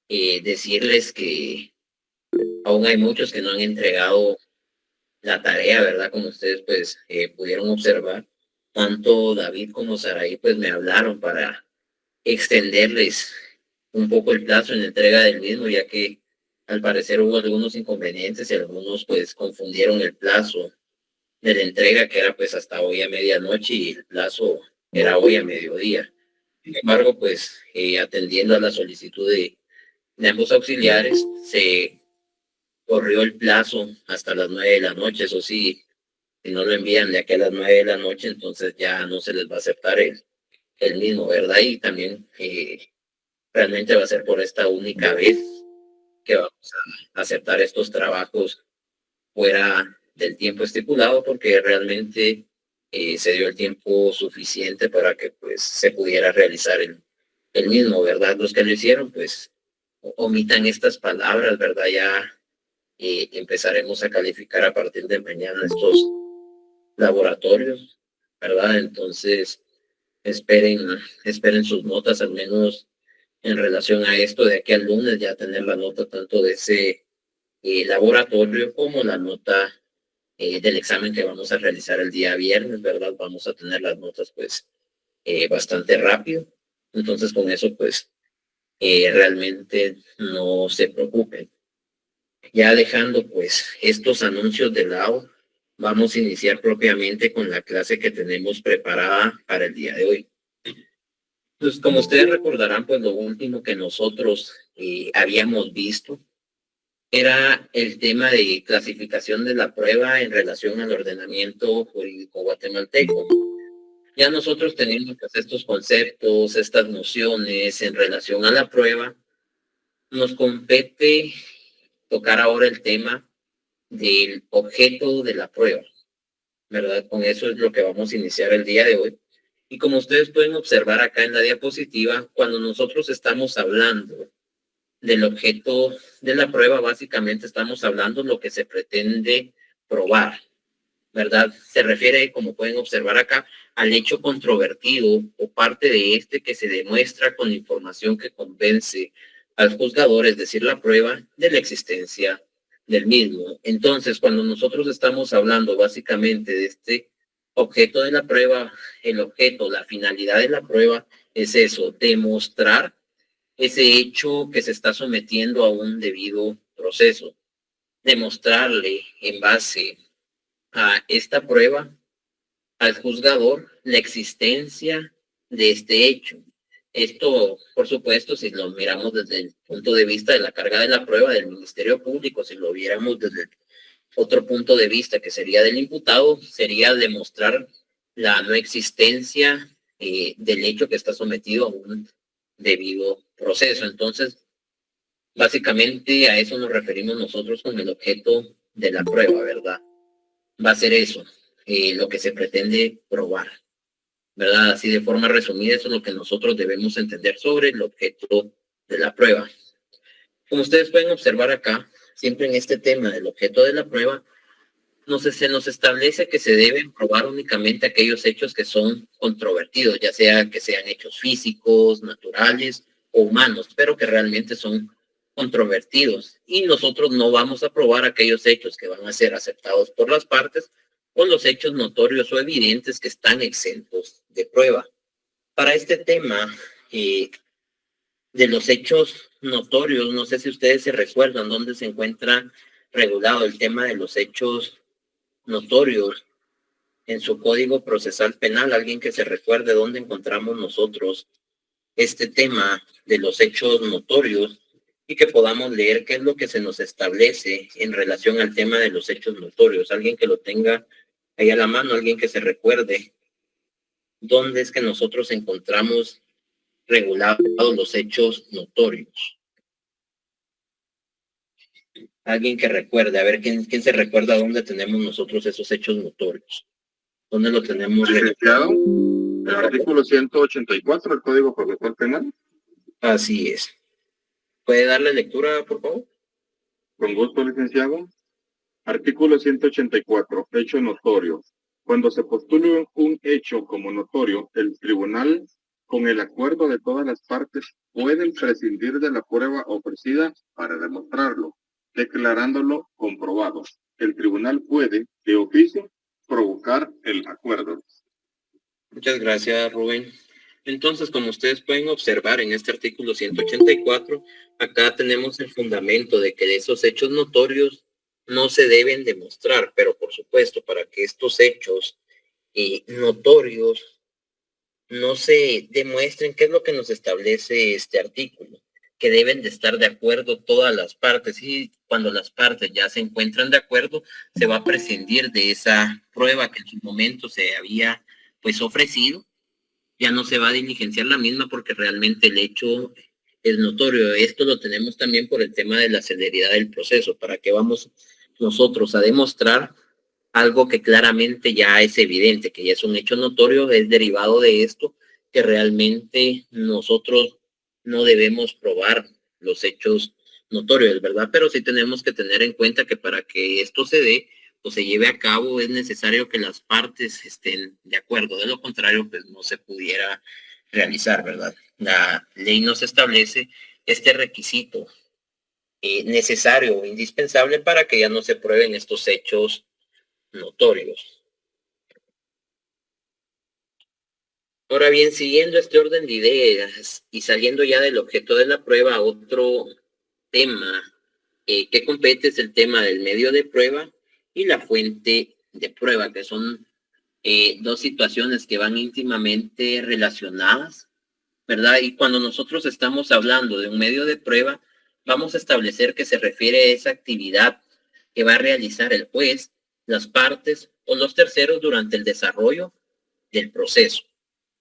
decirles que aún hay muchos que no han entregado la tarea, ¿verdad? Como ustedes pues pudieron observar, tanto David como Saraí pues me hablaron para extenderles un poco el plazo en la entrega del mismo, ya que al parecer hubo algunos inconvenientes y algunos pues confundieron el plazo de la entrega, que era pues hasta hoy a medianoche y el plazo era hoy a mediodía. Sin embargo, pues atendiendo a la solicitud de ambos auxiliares, se corrió el plazo hasta las 9 de la noche. Eso sí, si no lo envían de aquí a las 9 de la noche, entonces ya no se les va a aceptar el mismo, ¿verdad? Y también realmente va a ser por esta única vez que vamos a aceptar estos trabajos fuera del tiempo estipulado, porque realmente se dio el tiempo suficiente para que pues se pudiera realizar el mismo, ¿verdad? Los que lo hicieron, pues omitan estas palabras, ¿verdad? Ya empezaremos a calificar a partir de mañana estos laboratorios, ¿verdad? Entonces, esperen, esperen sus notas, al menos en relación a esto, de aquí al lunes ya tener la nota tanto de ese laboratorio como la nota del examen que vamos a realizar el día viernes, ¿verdad? Vamos a tener las notas pues bastante rápido. Entonces con eso pues realmente no se preocupen. Ya dejando pues estos anuncios de lado, vamos a iniciar propiamente con la clase que tenemos preparada para el día de hoy. Pues como ustedes recordarán, pues lo último que nosotros habíamos visto era el tema de clasificación de la prueba en relación al ordenamiento jurídico guatemalteco. Ya nosotros tenemos pues, estos conceptos, estas nociones en relación a la prueba. Nos compete tocar ahora el tema del objeto de la prueba, ¿verdad? Con eso es lo que vamos a iniciar el día de hoy. Y como ustedes pueden observar acá en la diapositiva, cuando nosotros estamos hablando del objeto de la prueba, básicamente estamos hablando de lo que se pretende probar, ¿verdad? Se refiere, como pueden observar acá, al hecho controvertido o parte de este que se demuestra con información que convence al juzgador, es decir, la prueba de la existencia del mismo. Entonces, cuando nosotros estamos hablando básicamente de este objeto de la prueba, el objeto, la finalidad de la prueba es eso, demostrar ese hecho que se está sometiendo a un debido proceso, demostrarle en base a esta prueba al juzgador la existencia de este hecho. Esto, por supuesto, si lo miramos desde el punto de vista de la carga de la prueba del Ministerio Público, si lo viéramos desde otro punto de vista que sería del imputado, sería demostrar la no existencia del hecho que está sometido a un debido proceso. Entonces, básicamente a eso nos referimos nosotros con el objeto de la prueba, ¿verdad? Va a ser eso, lo que se pretende probar, ¿verdad? Así de forma resumida, eso es lo que nosotros debemos entender sobre el objeto de la prueba. Como ustedes pueden observar acá, siempre en este tema del objeto de la prueba, se nos establece que se deben probar únicamente aquellos hechos que son controvertidos, ya sea que sean hechos físicos, naturales o humanos, pero que realmente son controvertidos. Y nosotros no vamos a probar aquellos hechos que van a ser aceptados por las partes o los hechos notorios o evidentes que están exentos de prueba. Para este tema de los hechos notorios, no sé si ustedes se recuerdan dónde se encuentra regulado el tema de los hechos notorios en su Código Procesal Penal. Alguien que se recuerde dónde encontramos nosotros este tema de los hechos notorios y que podamos leer qué es lo que se nos establece en relación al tema de los hechos notorios. Alguien que lo tenga ahí a la mano, alguien que se recuerde dónde es que nosotros encontramos regulados los hechos notorios. Alguien que recuerde, a ver quién se recuerda dónde tenemos nosotros esos hechos notorios. ¿Dónde lo tenemos? Licenciado, el artículo 184 del Código Procesal Penal. Así es. ¿Puede darle lectura, por favor? Con gusto, licenciado. Artículo 184, hecho notorio. Cuando se postule un hecho como notorio, el tribunal con el acuerdo de todas las partes, pueden prescindir de la prueba ofrecida para demostrarlo, declarándolo comprobado. El tribunal puede, de oficio, provocar el acuerdo. Muchas gracias, Rubén. Entonces, como ustedes pueden observar en este artículo 184, acá tenemos el fundamento de que esos hechos notorios no se deben demostrar, pero por supuesto, para que estos hechos notorios no se demuestren, qué es lo que nos establece este artículo, que deben de estar de acuerdo todas las partes, y cuando las partes ya se encuentran de acuerdo, se va a prescindir de esa prueba que en su momento se había pues ofrecido, ya no se va a diligenciar la misma porque realmente el hecho es notorio. Esto lo tenemos también por el tema de la celeridad del proceso. ¿Para qué vamos nosotros a demostrar algo que claramente ya es evidente, que ya es un hecho notorio, es derivado de esto, que realmente nosotros no debemos probar los hechos notorios, ¿verdad? Pero sí tenemos que tener en cuenta que para que esto se dé o se lleve a cabo es necesario que las partes estén de acuerdo, de lo contrario, pues no se pudiera realizar, ¿verdad? La ley nos establece este requisito necesario o indispensable para que ya no se prueben estos hechos notorios. Ahora bien, siguiendo este orden de ideas y saliendo ya del objeto de la prueba, otro tema que compete es el tema del medio de prueba y la fuente de prueba, que son dos situaciones que van íntimamente relacionadas, ¿verdad? Y cuando nosotros estamos hablando de un medio de prueba, vamos a establecer que se refiere a esa actividad que va a realizar el juez, las partes o los terceros durante el desarrollo del proceso.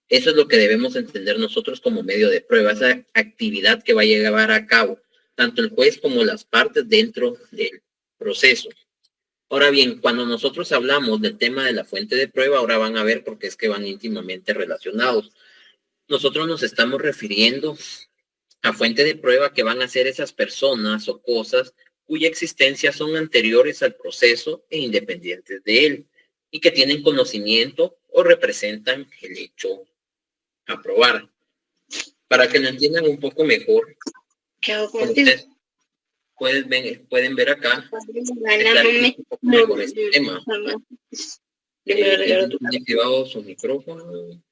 Eso es lo que debemos entender nosotros como medio de prueba, esa actividad que va a llevar a cabo tanto el juez como las partes dentro del proceso. Ahora bien, cuando nosotros hablamos del tema de la fuente de prueba, ahora van a ver por qué es que van íntimamente relacionados. Nosotros nos estamos refiriendo a fuente de prueba que van a ser esas personas o cosas cuya existencia son anteriores al proceso e independientes de él y que tienen conocimiento o representan el hecho a probar. Para que lo entiendan un poco mejor, como ustedes pueden ver acá, se clarifica un poco mejor este tema. ¿Tiene activado su micrófono?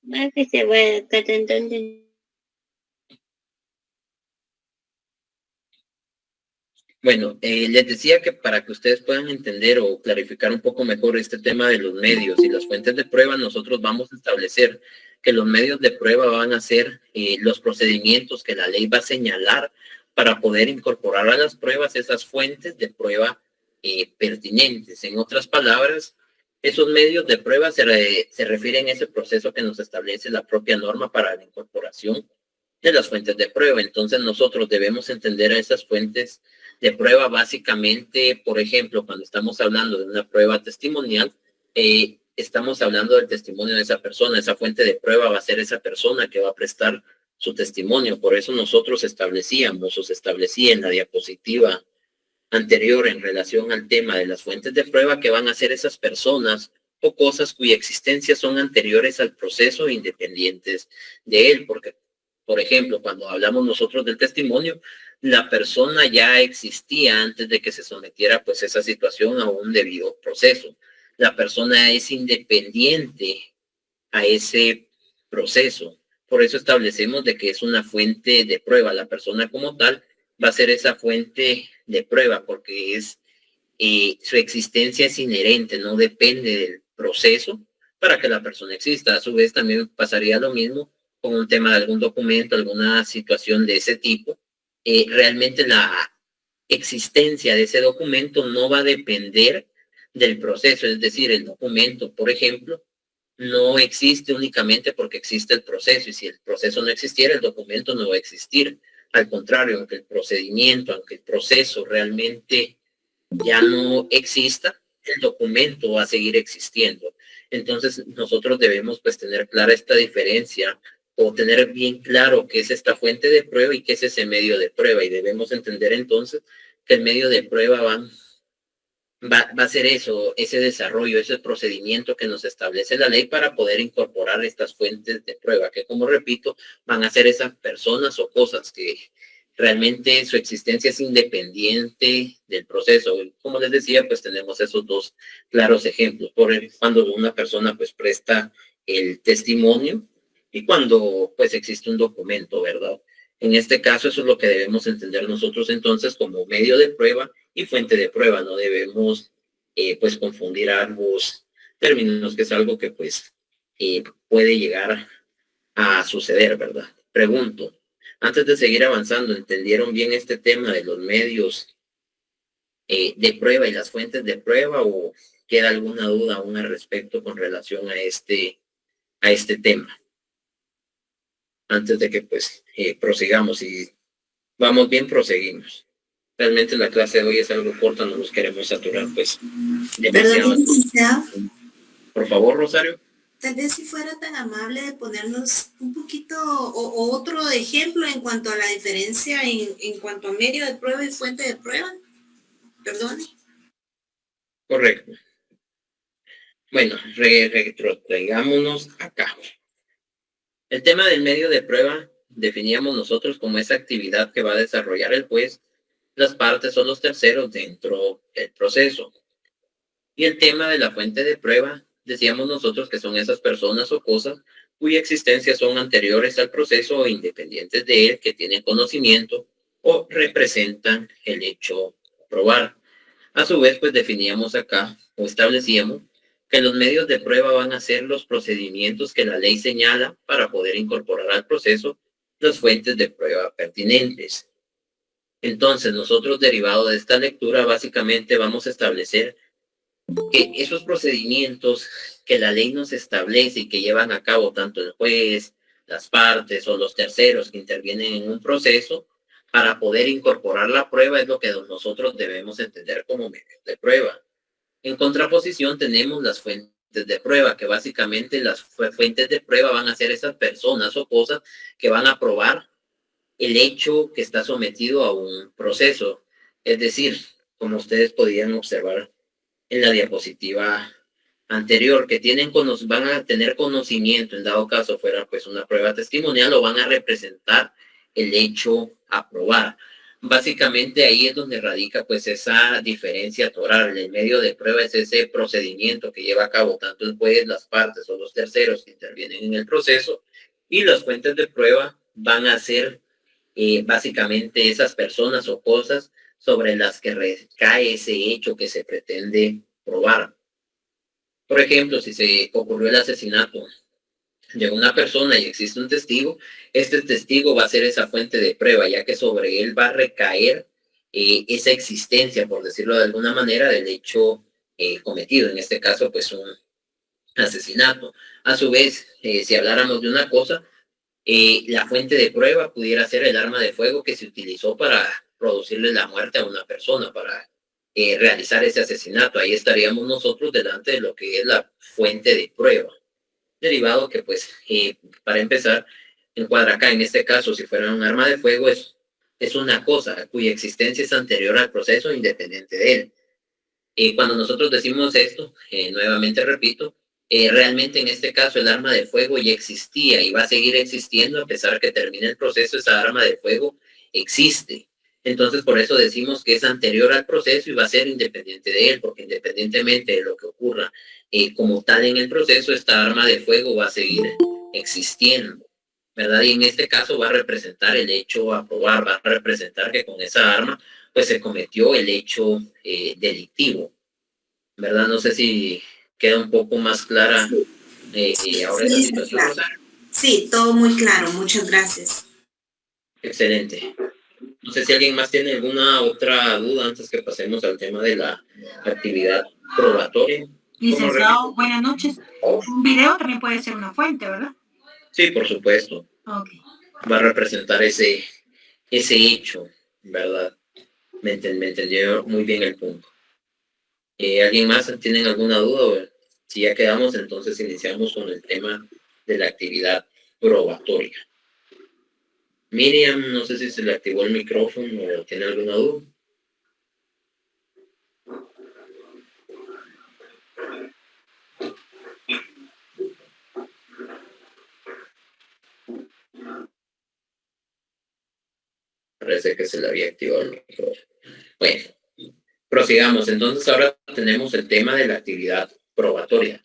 Bueno, les decía que para que ustedes puedan entender o clarificar un poco mejor este tema de los medios y las fuentes de prueba, nosotros vamos a establecer que los medios de prueba van a ser los procedimientos que la ley va a señalar para poder incorporar a las pruebas esas fuentes de prueba pertinentes. En otras palabras, esos medios de prueba se refieren a ese proceso que nos establece la propia norma para la incorporación de las fuentes de prueba. Entonces nosotros debemos entender a esas fuentes de prueba básicamente, por ejemplo, cuando estamos hablando de una prueba testimonial, estamos hablando del testimonio de esa persona. Esa fuente de prueba va a ser esa persona que va a prestar su testimonio. Por eso nosotros establecíamos o se establecía en la diapositiva anterior en relación al tema de las fuentes de prueba que van a ser esas personas o cosas cuya existencia son anteriores al proceso e independientes de él, porque, por ejemplo, cuando hablamos nosotros del testimonio, la persona ya existía antes de que se sometiera pues esa situación a un debido proceso. La persona es independiente a ese proceso. Por eso establecemos de que es una fuente de prueba. La persona como tal va a ser esa fuente de prueba porque su existencia es inherente, no depende del proceso para que la persona exista. A su vez también pasaría lo mismo con un tema de algún documento, alguna situación de ese tipo. Realmente la existencia de ese documento no va a depender del proceso, es decir, el documento, por ejemplo, no existe únicamente porque existe el proceso, y si el proceso no existiera, el documento no va a existir. Al contrario, aunque el procedimiento, aunque el proceso realmente ya no exista, el documento va a seguir existiendo. Entonces, nosotros debemos pues tener clara esta diferencia o tener bien claro qué es esta fuente de prueba y qué es ese medio de prueba. Y debemos entender entonces que el medio de prueba van va a ser eso, ese desarrollo, ese procedimiento que nos establece la ley para poder incorporar estas fuentes de prueba, que como repito, van a ser esas personas o cosas que realmente su existencia es independiente del proceso. Como les decía, pues tenemos esos dos claros ejemplos. Por ejemplo, cuando una persona pues presta el testimonio y cuando pues existe un documento, ¿verdad? En este caso, eso es lo que debemos entender nosotros entonces como medio de prueba y fuente de prueba. No debemos pues confundir ambos términos, que es algo que pues puede llegar a suceder, ¿verdad? Pregunto, antes de seguir avanzando, ¿entendieron bien este tema de los medios de prueba y las fuentes de prueba o queda alguna duda aún al respecto con relación a este tema? Antes de que pues prosigamos y vamos bien, proseguimos. Realmente la clase de hoy es algo corta, no nos queremos saturar pues demasiado. Por favor, Rosario. Tal vez si fuera tan amable de ponernos un poquito o otro ejemplo en cuanto a la diferencia en cuanto a medio de prueba y fuente de prueba. Perdone. Correcto. Bueno, retrotraigámonos acá. El tema del medio de prueba definíamos nosotros como esa actividad que va a desarrollar el juez, las partes o los terceros dentro del proceso. Y el tema de la fuente de prueba, decíamos nosotros que son esas personas o cosas cuya existencia son anteriores al proceso o independientes de él, que tienen conocimiento o representan el hecho a probar. A su vez, pues definíamos acá o establecíamos que los medios de prueba van a ser los procedimientos que la ley señala para poder incorporar al proceso las fuentes de prueba pertinentes. Entonces, nosotros, derivado de esta lectura, básicamente vamos a establecer que esos procedimientos que la ley nos establece y que llevan a cabo tanto el juez, las partes o los terceros que intervienen en un proceso, para poder incorporar la prueba es lo que nosotros debemos entender como medios de prueba. En contraposición tenemos las fuentes de prueba, que básicamente las fuentes de prueba van a ser esas personas o cosas que van a probar el hecho que está sometido a un proceso. Es decir, como ustedes podían observar en la diapositiva anterior, que van a tener conocimiento, en dado caso fuera pues una prueba testimonial, o van a representar el hecho a probar. Básicamente ahí es donde radica pues esa diferencia toral. El medio de prueba es ese procedimiento que lleva a cabo tanto el juez, las partes o los terceros que intervienen en el proceso, y las fuentes de prueba van a ser básicamente esas personas o cosas sobre las que recae ese hecho que se pretende probar. Por ejemplo, si se ocurrió el asesinato de una persona y existe un testigo, este testigo va a ser esa fuente de prueba, ya que sobre él va a recaer esa existencia, por decirlo de alguna manera, del hecho cometido, en este caso, pues un asesinato. A su vez, si habláramos de una cosa, la fuente de prueba pudiera ser el arma de fuego que se utilizó para producirle la muerte a una persona, para realizar ese asesinato. Ahí estaríamos nosotros delante de lo que es la fuente de prueba. Derivado que, pues, para empezar, encuadra acá, en este caso, si fuera un arma de fuego, es una cosa cuya existencia es anterior al proceso, independiente de él. Cuando nosotros decimos esto, nuevamente repito, realmente en este caso el arma de fuego ya existía y va a seguir existiendo a pesar que termine el proceso, esa arma de fuego existe. Entonces por eso decimos que es anterior al proceso y va a ser independiente de él, porque independientemente de lo que ocurra como tal en el proceso, esta arma de fuego va a seguir existiendo, ¿verdad? Y en este caso va a representar el hecho a probar, va a representar que con esa arma pues se cometió el hecho delictivo, ¿verdad? No sé si queda un poco más clara ahora esa situación, Claro. Rosario. Sí, todo muy claro, muchas gracias. Excelente. No sé si alguien más tiene alguna otra duda antes que pasemos al tema de la actividad probatoria. Licenciado, buenas noches. Un video también puede ser una fuente, ¿verdad? Sí, por supuesto. Okay. Va a representar ese hecho, ¿verdad? Me entendió muy bien el punto. ¿Alguien más tiene alguna duda? Si ya quedamos, entonces iniciamos con el tema de la actividad probatoria. Miriam, no sé si se le activó el micrófono o tiene alguna duda. parece que se le había activado el micrófono. Bueno, prosigamos. Entonces ahora tenemos el tema de la actividad probatoria.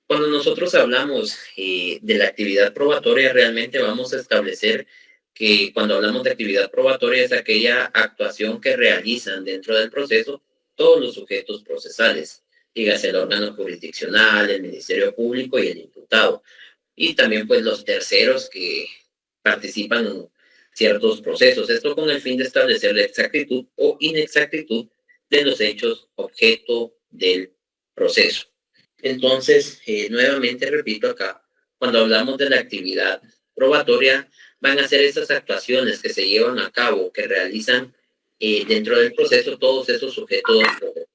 Cuando nosotros hablamos de la actividad probatoria, realmente vamos a establecer que cuando hablamos de actividad probatoria es aquella actuación que realizan dentro del proceso todos los sujetos procesales, dígase el órgano jurisdiccional, el Ministerio Público y el imputado, y también pues los terceros que participan en ciertos procesos. Esto con el fin de establecer la exactitud o inexactitud de los hechos objeto del proceso. Entonces, nuevamente repito acá, cuando hablamos de la actividad probatoria, van a ser esas actuaciones que se llevan a cabo, que realizan dentro del proceso todos esos sujetos,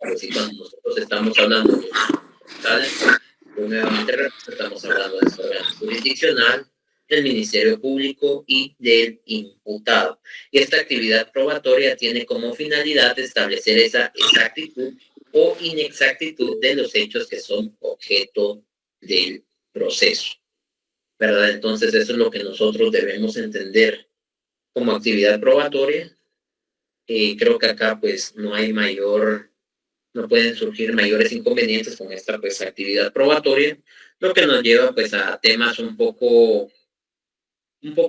así cuando nosotros estamos hablando de nuevamente repito, estamos hablando del órgano jurisdiccional, del Ministerio Público y del imputado. Y esta actividad probatoria tiene como finalidad establecer esa exactitud o inexactitud de los hechos que son objeto del proceso, ¿verdad? Entonces eso es lo que nosotros debemos entender como actividad probatoria. Creo que acá pues no pueden surgir mayores inconvenientes con esta pues actividad probatoria, lo que nos lleva pues a temas un poco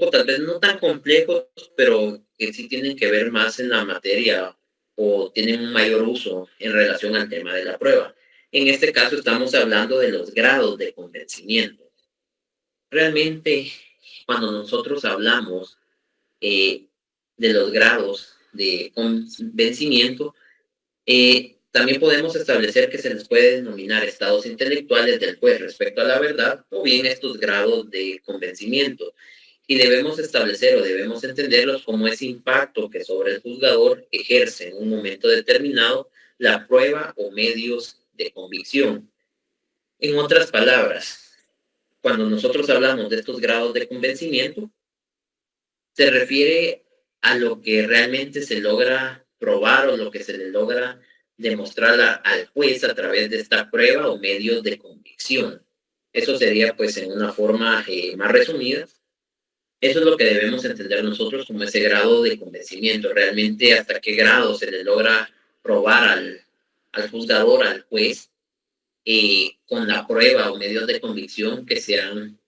tal vez no tan complejos, pero que sí tienen que ver más en la materia o tienen un mayor uso en relación al tema de la prueba. En este caso estamos hablando de los grados de convencimiento. Realmente, cuando nosotros hablamos de los grados de convencimiento, también podemos establecer que se les puede denominar estados intelectuales del juez respecto a la verdad o bien estos grados de convencimiento. Y debemos establecer o debemos entenderlos como ese impacto que sobre el juzgador ejerce en un momento determinado la prueba o medios de convicción. En otras palabras, cuando nosotros hablamos de estos grados de convencimiento, se refiere a lo que realmente se logra probar o lo que se le logra demostrar al juez a través de esta prueba o medios de convicción. Eso sería, pues, en una forma más resumida. Eso es lo que debemos entender nosotros como ese grado de convencimiento. Realmente hasta qué grado se le logra probar al juzgador, al juez, con la prueba o medios de convicción que se han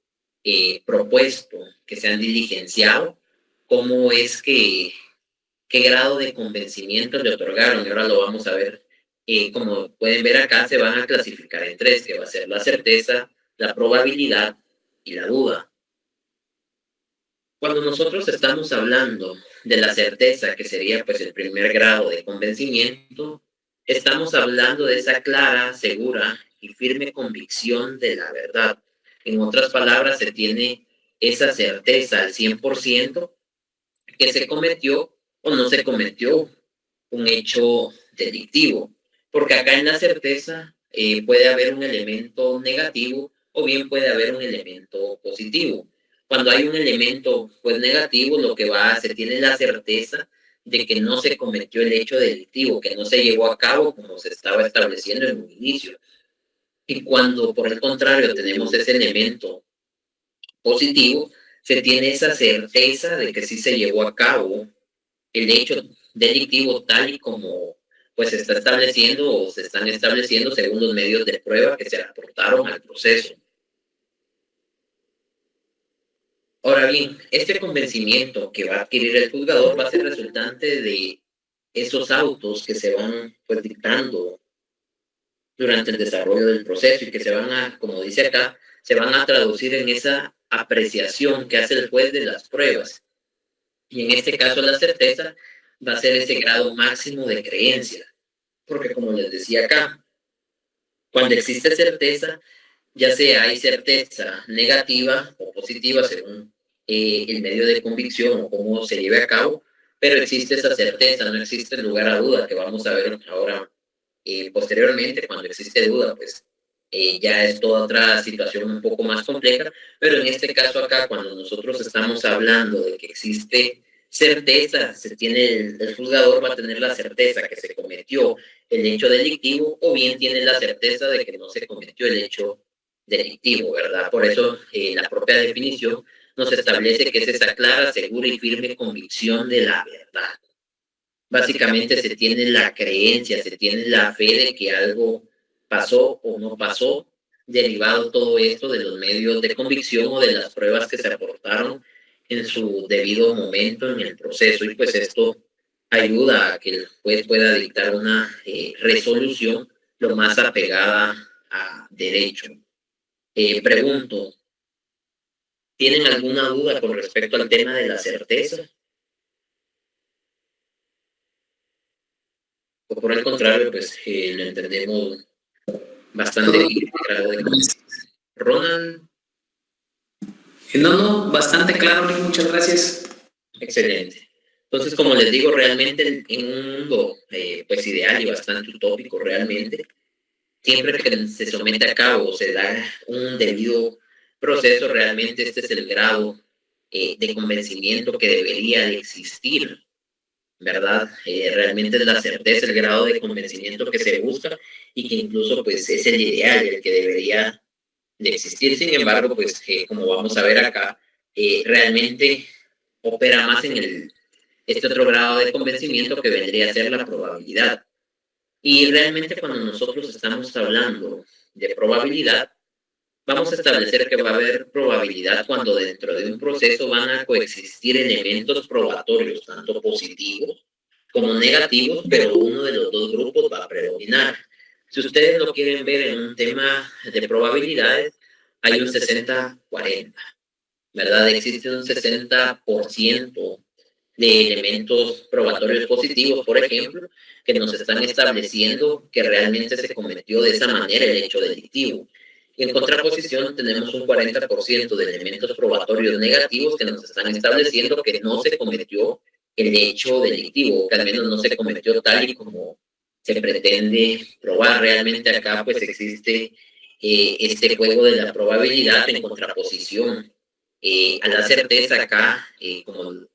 propuesto, que se han diligenciado, cómo es qué grado de convencimiento le otorgaron. Y ahora lo vamos a ver. Como pueden ver acá, se van a clasificar en tres, que va a ser la certeza, la probabilidad y la duda. Cuando nosotros estamos hablando de la certeza, que sería pues el primer grado de convencimiento, estamos hablando de esa clara, segura y firme convicción de la verdad. En otras palabras, se tiene esa certeza al 100% que se cometió o no se cometió un hecho delictivo. Porque acá en la certeza puede haber un elemento negativo o bien puede haber un elemento positivo. Cuando hay un elemento pues negativo, lo que se tiene la certeza de que no se cometió el hecho delictivo, que no se llevó a cabo como se estaba estableciendo en un inicio. Y cuando por el contrario tenemos ese elemento positivo, se tiene esa certeza de que sí se llevó a cabo el hecho delictivo tal y como pues se está estableciendo o se están estableciendo según los medios de prueba que se aportaron al proceso. Ahora bien, este convencimiento que va a adquirir el juzgador va a ser resultante de esos autos que se van pues dictando durante el desarrollo del proceso y que se van a, como dice acá, se van a traducir en esa apreciación que hace el juez de las pruebas. Y en este caso la certeza va a ser ese grado máximo de creencia. Porque como les decía acá, cuando existe certeza, ya sea hay certeza negativa o positiva según el medio de convicción o cómo se lleve a cabo, pero existe esa certeza, no existe lugar a duda, que vamos a ver ahora posteriormente. Cuando existe duda, pues ya es toda otra situación un poco más compleja, pero en este caso acá, cuando nosotros estamos hablando de que existe certeza, se tiene el juzgador va a tener la certeza que se cometió el hecho delictivo o bien tiene la certeza de que no se cometió el hecho delictivo, ¿verdad? Por eso la propia definición nos establece que es esa clara, segura y firme convicción de la verdad. Básicamente se tiene la creencia, se tiene la fe de que algo pasó o no pasó, derivado todo esto de los medios de convicción o de las pruebas que se aportaron en su debido momento en el proceso. Y pues esto ayuda a que el juez pueda dictar una resolución lo más apegada a derecho. Pregunto, ¿tienen alguna duda con respecto al tema de la certeza? O por el contrario, pues lo entendemos bastante bien. Ronald. No, bastante claro, muchas gracias. Excelente. Entonces, como les digo, realmente en un mundo pues ideal y bastante utópico realmente, siempre que se somete a cabo, se da un debido proceso, realmente este es el grado de convencimiento que debería de existir, ¿verdad? Realmente es la certeza, el grado de convencimiento que se busca y que incluso pues es el ideal, el que debería de existir. Sin embargo, pues como vamos a ver acá, realmente opera más en este otro grado de convencimiento que vendría a ser la probabilidad. Y realmente cuando nosotros estamos hablando de probabilidad, vamos a establecer que va a haber probabilidad cuando dentro de un proceso van a coexistir elementos probatorios, tanto positivos como negativos, pero uno de los dos grupos va a predominar. Si ustedes lo quieren ver en un tema de probabilidades, hay un 60-40, ¿verdad? Existe un 60% de elementos probatorios positivos, por ejemplo, que nos están estableciendo que realmente se cometió de esa manera el hecho delictivo. Y en contraposición tenemos un 40% de elementos probatorios negativos que nos están estableciendo que no se cometió el hecho delictivo, que al menos no se cometió tal y como se pretende probar. Realmente acá pues existe este juego de la probabilidad en contraposición a la certeza acá, como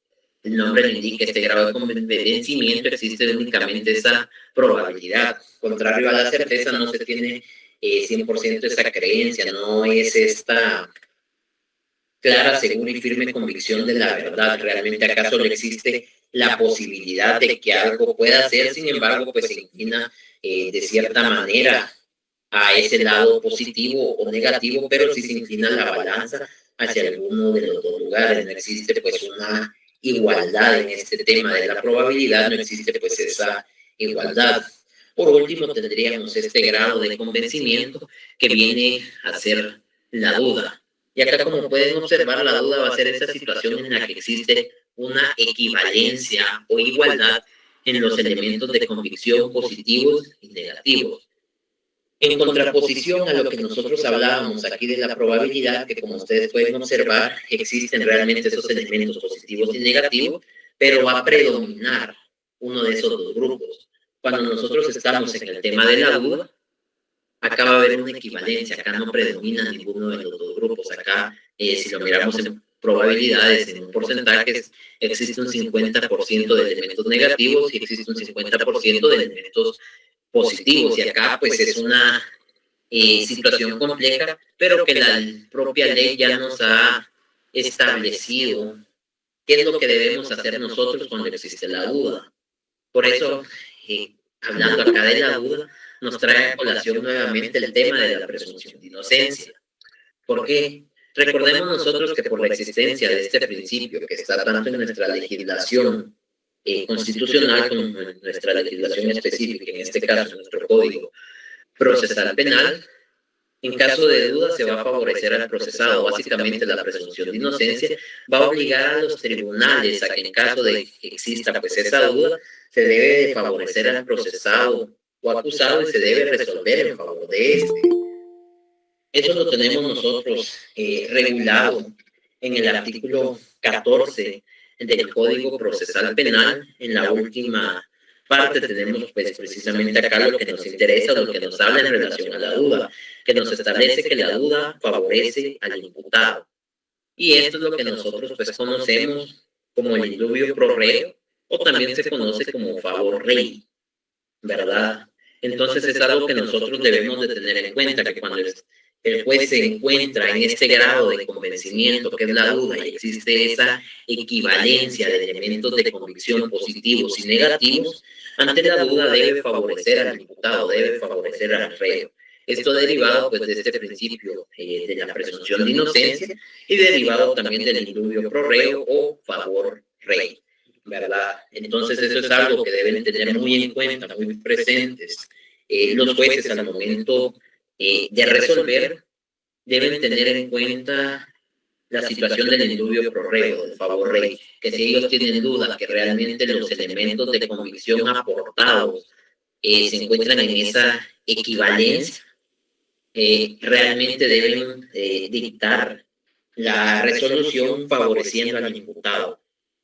el nombre le indica, este grado de convencimiento, existe únicamente esa probabilidad. Contrario a la certeza, no se tiene 100% esa creencia, no es esta clara, segura y firme convicción de la verdad. Realmente acá solo existe la posibilidad de que algo pueda ser, sin embargo, pues se inclina de cierta manera a ese lado positivo o negativo, pero sí se inclina la balanza hacia alguno de los dos lugares. No existe pues una igualdad en este tema de la probabilidad, no existe pues esa igualdad. Por último, tendríamos este grado de convencimiento que viene a ser la duda. Y acá, como pueden observar, la duda va a ser esa situación en la que existe una equivalencia o igualdad en los elementos de convicción positivos y negativos. En contraposición a lo que nosotros hablábamos aquí de la probabilidad, que como ustedes pueden observar, existen realmente esos elementos positivos y negativos, pero va a predominar uno de esos dos grupos. Cuando nosotros estamos en el tema de la duda, acá va a haber una equivalencia, acá no predomina ninguno de los dos grupos. Acá, si lo miramos en probabilidades, en porcentajes, existe un 50% de elementos negativos y existe un 50% de elementos positivos. Y acá, pues, es una situación compleja, pero que la propia ley ya nos ha establecido qué es lo que debemos hacer nosotros cuando existe la duda. Por eso, hablando acá de la duda, nos trae a colación nuevamente el tema de la presunción de inocencia. ¿Por qué? Recordemos nosotros que por la existencia de este principio que está tanto en nuestra legislación constitucional como en nuestra legislación específica, en este caso en nuestro Código Procesal Penal, en caso de duda se va a favorecer al procesado. Básicamente la presunción de inocencia va a obligar a los tribunales a que en caso de que exista pues esa duda, se debe de favorecer al procesado o acusado y se debe resolver en favor de este. Eso lo tenemos nosotros regulado en el artículo 14 del Código Procesal Penal. En la última parte tenemos pues precisamente acá lo que nos interesa, lo que nos habla en relación a la duda, que nos establece que la duda favorece al imputado. Y esto es lo que nosotros pues conocemos como el indubio pro reo, o también se conoce como favor rei, ¿verdad? Entonces es algo que nosotros debemos de tener en cuenta, que cuando el juez se encuentra en este grado de convencimiento, que es la duda, y existe esa equivalencia de elementos de convicción positivos y negativos, ante la duda debe favorecer al imputado, debe favorecer al reo. Esto derivado pues, de este principio de la presunción de inocencia y derivado también del indubio pro reo o favor rey, ¿verdad? Entonces eso es algo que deben tener muy en cuenta, muy presentes los jueces al momento de resolver. Deben tener en cuenta la situación del indubio pro reo, del favor rey, que si ellos tienen duda que realmente los elementos de convicción aportados se encuentran en esa equivalencia, realmente deben dictar la resolución favoreciendo al imputado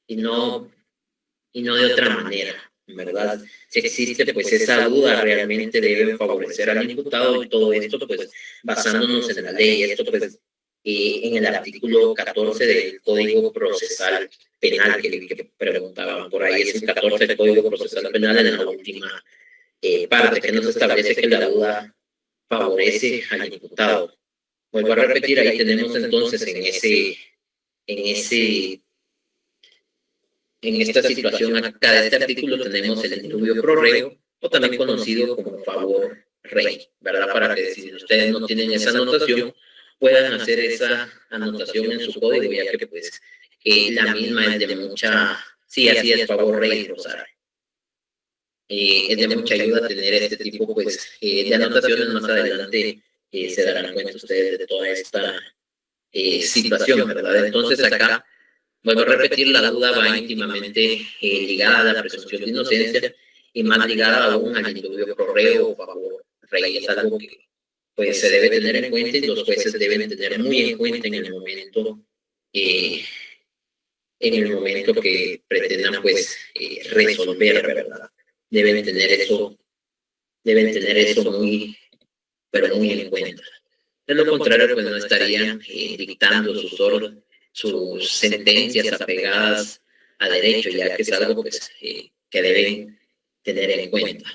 y no de otra manera, ¿verdad? Si existe pues esa duda, realmente deben favorecer al imputado y todo esto pues basándonos en la ley, esto pues en el artículo 14 del Código Procesal Penal que preguntaban por ahí, es el 14 del Código Procesal Penal en la última parte que nos establece que la duda favorece al imputado. Vuelvo a repetir, ahí tenemos entonces en esta situación acá de este artículo tenemos el indubio pro reo, o también conocido como favor rey, ¿verdad? Para que si ustedes no tienen esa anotación, puedan hacer esa anotación en su código, ya que pues la misma es de mucha, sí, así es, favor rey, Rosario. Es de mucha ayuda tener este tipo pues, de anotaciones. Más adelante se darán cuenta ustedes de toda esta situación, ¿verdad? Entonces acá, vuelvo a repetir, la duda va íntimamente ligada a la presunción de inocencia y más ligada aún al indubio pro reo o favor rey. Es algo que pues, se debe tener en cuenta y los jueces deben tener muy en cuenta en el momento que pretendan pues, resolver, ¿verdad? Deben tener eso muy, pero muy en cuenta. De lo contrario, pues no estarían dictando sus sentencias apegadas a derecho, ya que es algo pues, que deben tener en cuenta.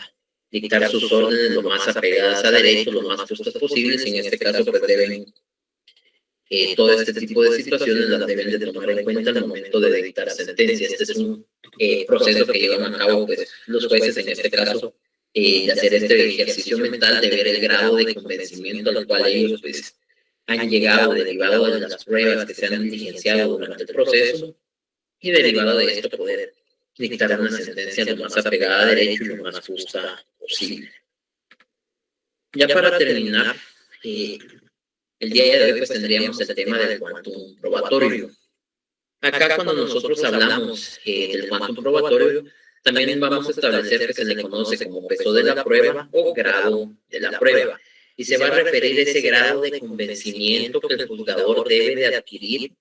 Dictar sus órdenes lo más apegadas a derecho, lo más justas posibles, y en este caso pues deben, todo este tipo de situaciones las deben de tomar en cuenta al momento de dictar sentencias. Este es un proceso que llevan a cabo pues, los jueces en este caso, de hacer este ejercicio mental, de ver el grado de convencimiento al cual ellos pues, han llegado derivado de las pruebas que se han diligenciado durante el proceso y derivado de esto poder dictar una sentencia lo más apegada a derecho y lo más justa posible. Ya para terminar, el día de hoy pues tendríamos el tema del quantum probatorio. Acá cuando nosotros hablamos del quantum probatorio, también vamos a establecer que se le conoce como peso de la prueba o grado de la prueba. Y se va a referir a ese grado de convencimiento que el juzgador debe de adquirir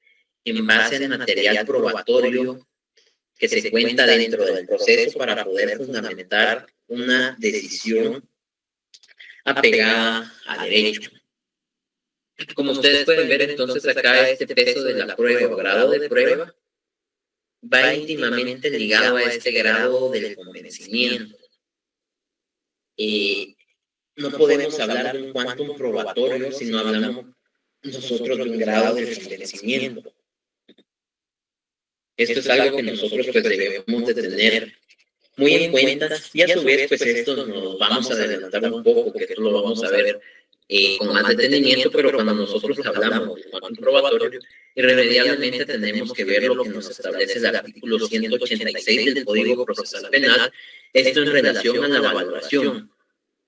en base al material probatorio que se cuenta dentro del proceso para poder fundamentar una decisión apegada a derecho. Como ustedes pueden ver, entonces acá este peso de la prueba o grado de prueba va íntimamente ligado a este grado del convencimiento. No podemos hablar de un quantum probatorio si no hablamos nosotros de un grado de convencimiento. Esto es algo que nosotros pues debemos de tener muy en cuenta y a su vez pues esto nos vamos a adelantar un poco, que esto lo vamos a ver con más detenimiento, pero cuando nosotros hablamos de quantum probatorio, irremediablemente tenemos que ver lo que nos establece el artículo 186 del Código Procesal Penal, esto en relación a la valoración,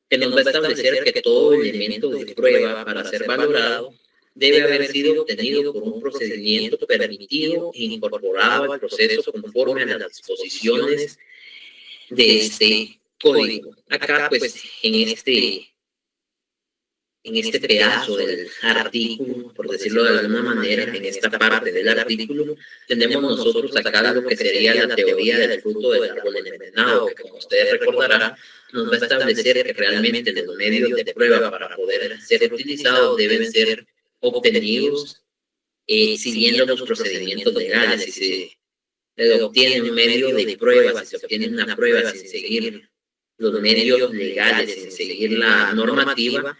que nos va a establecer que todo elemento de prueba para ser valorado debe haber sido obtenido por un procedimiento permitido e incorporado al proceso conforme a las disposiciones de este código. Acá, pues, en este pedazo del artículo, por decirlo de alguna manera, en esta parte del artículo, tenemos nosotros acá lo que sería la teoría del fruto del árbol envenenado, que como ustedes recordarán, nos va a establecer que realmente los medios de prueba para poder ser utilizados deben ser obtenidos siguiendo los procedimientos legales. Si se obtiene un medio de prueba, si se obtiene una prueba sin seguir los medios legales, sin seguir la normativa,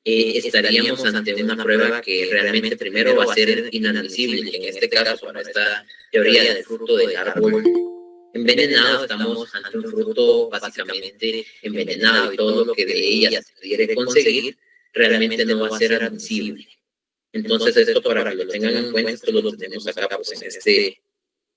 estaríamos ante una prueba que realmente primero va a ser inadmisible, que en este caso, para esta teoría del fruto del árbol envenenado, estamos ante un fruto básicamente envenenado y todo lo que de ella se quiere conseguir realmente no va a ser admisible. Entonces, esto para que lo tengan en cuenta, esto lo tenemos acá pues,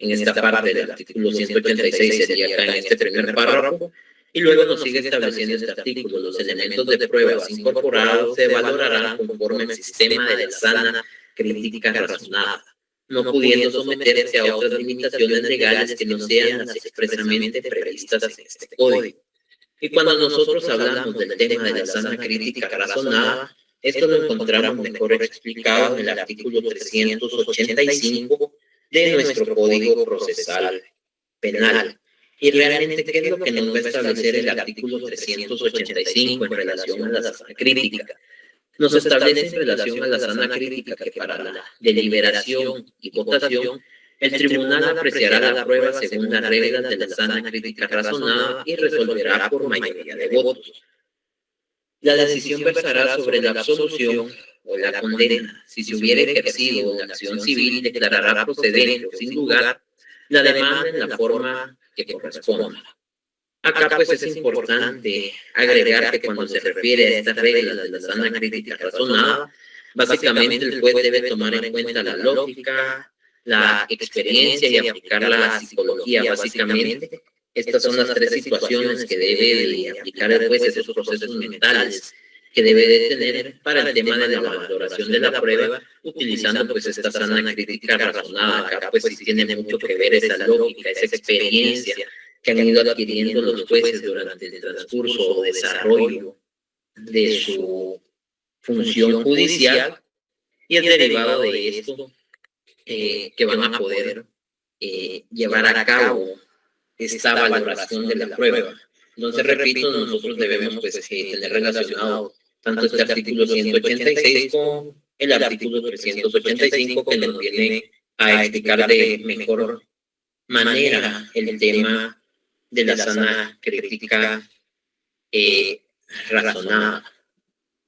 en esta parte del artículo 186, sería acá en este primer párrafo, y luego nos sigue estableciendo este artículo. Los elementos de pruebas incorporados se valorarán conforme al sistema de la sana crítica razonada, no pudiendo someterse a otras limitaciones legales que no sean las expresamente previstas en este código. Y cuando nosotros hablamos del tema de la sana crítica razonada, esto lo encontramos mejor explicado en el artículo 385 de nuestro Código Procesal Penal. Y realmente, ¿qué es lo que nos va a establecer el artículo 385 en relación a la sana crítica? Nos establece en relación a la sana crítica que para la deliberación y votación, el tribunal apreciará la prueba según las reglas de la sana crítica razonada y resolverá por mayoría de votos. La decisión versará sobre la absolución o la condena. Si se hubiera ejercido la acción civil, declarará procedente o sin lugar la demanda en la forma que corresponda. Acá pues es importante agregar que cuando se refiere a estas reglas de la sana crítica razonada, básicamente el juez debe tomar en cuenta la lógica, la experiencia y aplicar la psicología. Básicamente, estas son las tres situaciones que debe de aplicar el juez, esos procesos mentales que debe de tener para el tema de la valoración de la prueba, utilizando pues esta sana crítica razonada. Acá pues sí tiene mucho que ver esa lógica, esa experiencia que han ido adquiriendo los jueces durante el transcurso o desarrollo de su función judicial, y es derivado de esto que van a poder llevar a cabo esta valoración de la prueba. Entonces, repito, nosotros debemos pues, tener relacionado tanto este artículo 186 con el artículo 385 que nos viene a explicar de mejor manera el tema de la sana crítica razonada,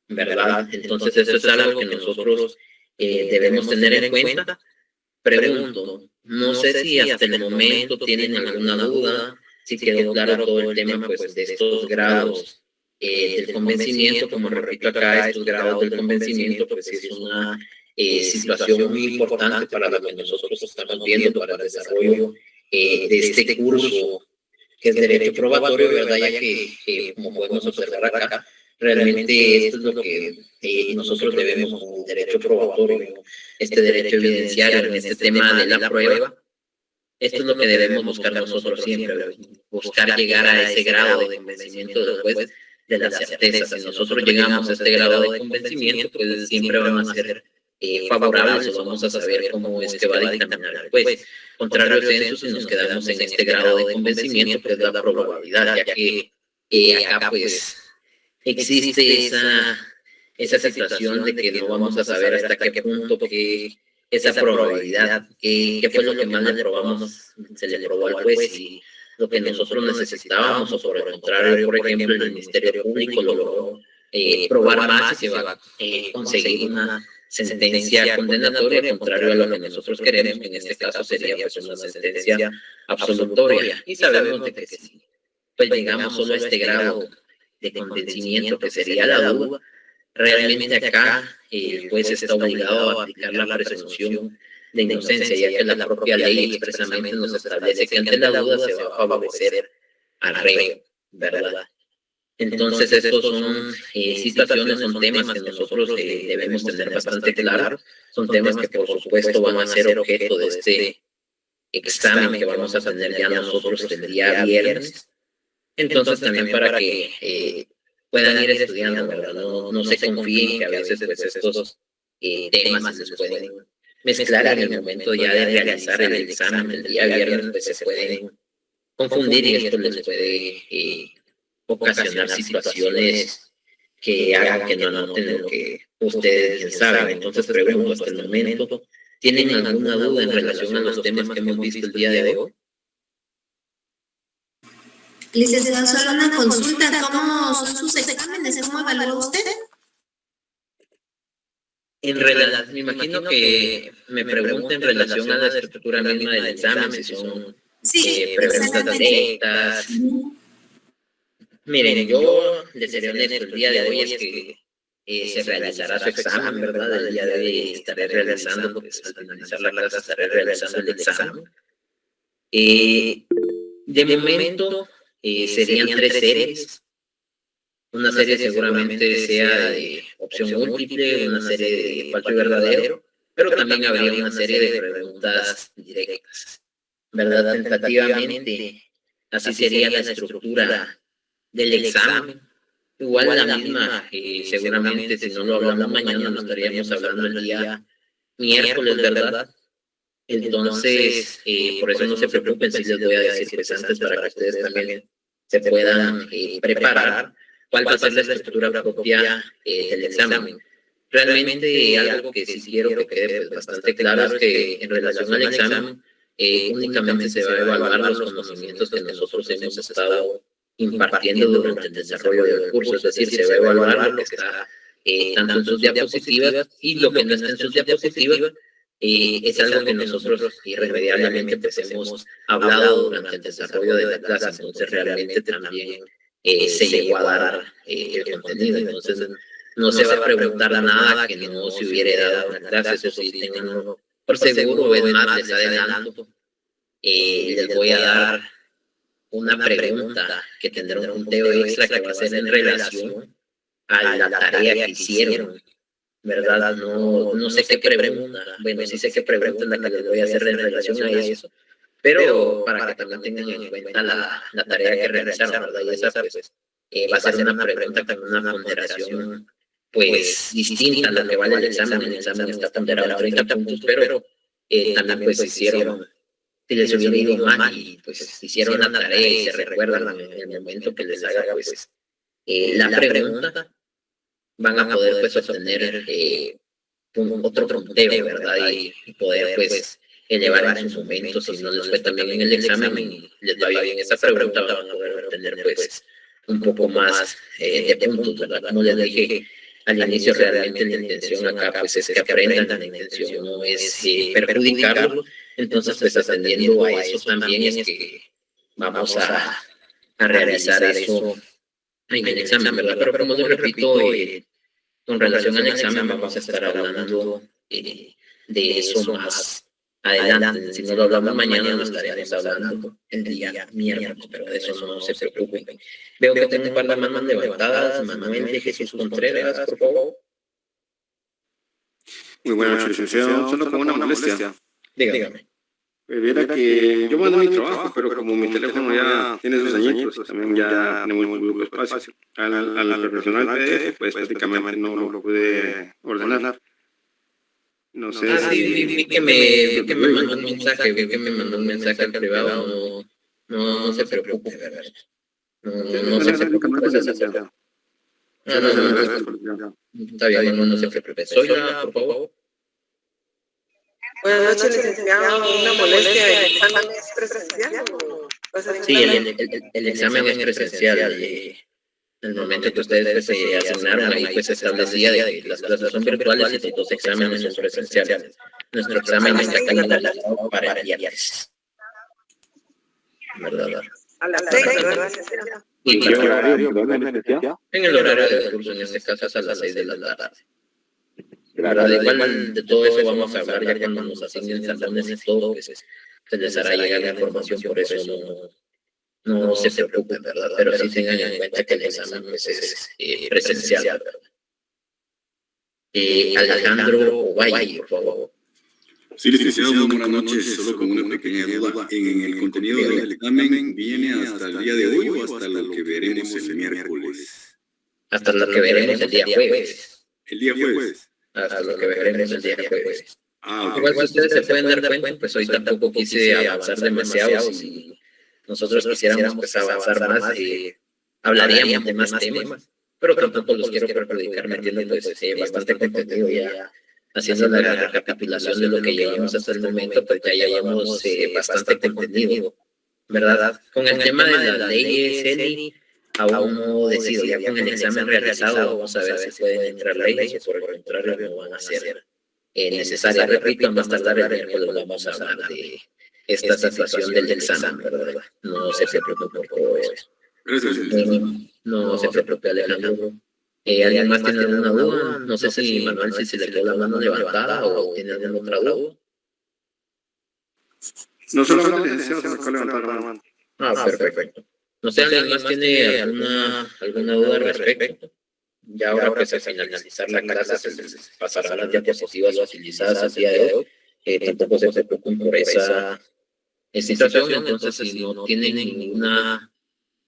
¿verdad? Entonces, eso es algo que nosotros debemos tener en cuenta. Pregunto, no sé si hasta el momento tienen alguna duda, si quedó claro todo el tema pues, de estos grados del convencimiento. Como repito acá, estos grados del convencimiento pues es una situación muy importante para lo que nosotros estamos viendo para el desarrollo de este curso que es derecho probatorio, ¿verdad? Ya que como podemos observar acá, realmente esto es lo que nosotros debemos como derecho probatorio, este derecho evidenciario en este tema de la prueba. Esto es lo que debemos buscar nosotros siempre, buscar llegar a ese grado de convencimiento del juez de la certeza. Si nosotros llegamos a este grado de convencimiento, pues siempre van a ser favorables o vamos a saber cómo es que va a dictaminar el juez. Contrario al censo, si nos quedamos en este grado de convencimiento, pues la probabilidad, ya que acá pues existe esa situación de que no vamos a saber hasta qué punto que esa probabilidad, qué fue lo que más le probamos, se le probó al juez y lo que nosotros necesitábamos, o por el contrario, por ejemplo, el Ministerio Público logró probar más y se va a conseguir una sentencia condenatoria, contrario a lo que nosotros queremos, que en este caso sería pues, una sentencia absolutoria. Y sabemos de que si pues, llegamos solo a este grado de convencimiento, que sería la duda, realmente acá el juez está obligado a aplicar la presunción de inocencia, ya que la propia ley expresamente nos establece que ante la duda se va a favorecer al reo, ¿verdad? Entonces, estos son situaciones, son temas que nosotros debemos tener bastante claros, son temas que por supuesto van a ser objeto de este examen que vamos a tener ya nosotros el día viernes. Entonces, también para que puedan ir estudiando, ¿verdad? No se confíen que a veces pues, estos temas se pueden mezclar en el momento ya de realizar el examen el día viernes, pues se pueden confundir y esto les puede ocasionar situaciones que hagan que no anoten lo que ustedes bien saben. Entonces pregunto, hasta el momento, ¿tienen alguna duda en relación a los temas que hemos visto el día de hoy? Licenciado, solo una consulta, ¿cómo son sus exámenes? ¿Cómo evalúa usted? me imagino que me pregunta en relación a la estructura misma del examen, si son preguntas directas. Miren, yo les seré honesto, el día de hoy es que se realizará su examen, ¿verdad? El día de hoy estaré realizando, pues, al finalizar la clase estaré realizando el examen. De momento serían 3 series. Una serie seguramente sea de opción múltiple, una serie de falso y verdadero, pero también habría una serie de preguntas directas, ¿verdad? Tentativamente, así sería la estructura del examen. Igual la misma, seguramente si no lo hablamos mañana, lo estaríamos hablando el día miércoles, ¿verdad? Entonces, por eso no se preocupen si les voy a decir pues antes para que ustedes también se puedan preparar cuál va a ser la estructura propia del examen. Realmente algo que sí quiero que quede pues, bastante claro es que en relación al examen únicamente se va a evaluar los conocimientos que nosotros hemos estado impartiendo durante el desarrollo del curso, es decir, se va a evaluar lo que está tanto en sus diapositivas y lo que no está en sus diapositivas. Es algo que nosotros irremediablemente pues, hemos hablado durante el desarrollo de la clase, entonces realmente también se llegó a dar el contenido, entonces no se va a preguntar nada que no se hubiera dado en la clase, eso sí, tenganlo por seguro, es más, les adelanto, les voy a dar una pregunta que tendrá un punteo extra que va a ser en relación a la tarea que hicieron, ¿verdad? No sé qué pregunta, bueno, sí sé qué pregunta es la que les voy a hacer en relación a eso, pero para que también tengan en cuenta la tarea que realizaron, ¿verdad? Y esa pues va a ser una pregunta con una ponderación pues distinta a la que vale el examen está ponderado a 30 puntos, pero también pues hicieron, si les hubiera ido mal y pues hicieron la tarea y se recuerdan en el momento que les haga pues la pregunta, van a poder pues obtener otro punteo, ¿verdad? Y poder pues elevar en su momento, si no les fue también en el examen y les va bien esa pregunta, van a poder obtener pues un poco más de puntos, ¿verdad? Como les dije al inicio, realmente la intención acá pues es que aprendan, la intención no es perjudicarlos, entonces pues atendiendo a eso también es que vamos a realizar eso en el examen, ¿verdad? Pero como les repito, con relación al examen vamos a estar hablando de eso más adelante. Si no lo hablamos mañana, lo estaremos hablando el día miércoles, pero de eso no se preocupen. Veo que tengo un par de manos levantadas. Manuel de Jesús Contreras, por favor. Muy buenas noches, licenciado. Solo con una molestia. Dígame. Viera que yo mando mi trabajo, pero como mi teléfono ya tiene sus añitos, también ya tenemos muy poco espacio. Al profesional PDF, pues prácticamente no lo pude ordenar. No sé si... vi que me mandó un mensaje, al privado, no se preocupe, ¿verdad? No se preocupe. Está bien, no se preocupe. Soyla, por favor. Buenas noches, licenciado. Una molestia, ¿el examen es presencial o va a ser? Sí, el examen es presencial. En el momento que ustedes se asignaron, ahí pues se establecía de que las clases son virtuales y los exámenes son presenciales. Nuestro examen está calendarizado para el viernes. ¿Verdad? A las 6, ¿verdad, licenciado? ¿En qué horario? En el horario del curso, en este caso es a las 6 de la tarde. ¿Verdad? Igual de todo eso vamos a hablar ya cuando nos asignen salones y todo, pues se les hará llegar la información, por eso no se preocupen, ¿verdad? Pero sí tengan en cuenta que el examen pues, es presencial, ¿verdad? Alejandro Ovalle, por favor. Sí, licenciado, buenas noches. Solo con una pequeña duda. ¿En el contenido del examen viene hasta el día de hoy o hasta lo que veremos el miércoles? Hasta lo que veremos el día jueves. ¿El día jueves? Hasta lo que veremos el día jueves. Okay. Igual si ustedes se pueden dar cuenta, pues hoy tampoco quise avanzar demasiado. Si nosotros quisiéramos pues, avanzar más, hablaríamos de más temas, pero tampoco los quiero perjudicar metiendo pues, bastante contenido ya. Haciendo la recapitulación de lo que llevamos hasta el momento, pues ya llevamos bastante contenido, ¿verdad? Con el tema de las leyes, Eli, aún no decido, ya con el examen realizado vamos a ver si pueden entrar leyes o por el contrario no van a ser necesarias. Repito, a más tardar el miércoles vamos a hablar de esta situación del examen, ¿verdad? No se preocupen por todo eso. Gracias. No se preocupe, Alejandro. ¿Alguien más tiene alguna duda? No sé si Manuel, si se le quedó la mano levantada o tiene alguna otra duda. No solamente deseo, se me acaba de levantar la mano. Perfecto. No sé, ¿alguien más tiene alguna duda al respecto? Ya ahora pues al finalizar la clase se pasarán las diapositivas utilizadas al día de hoy. Tampoco se preocupen por esa situación. Entonces, si no tienen ninguna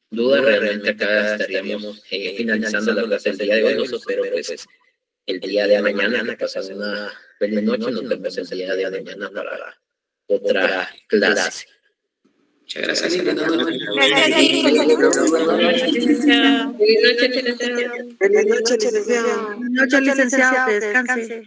duda, realmente acá estaríamos finalizando la clase del día de hoy. Nosotros espero pues el día de mañana, que pasen una feliz noche, nos vemos el día de mañana para otra clase. Muchas gracias. Feliz noche, licenciado. Buenas noches, licenciado. Descanse.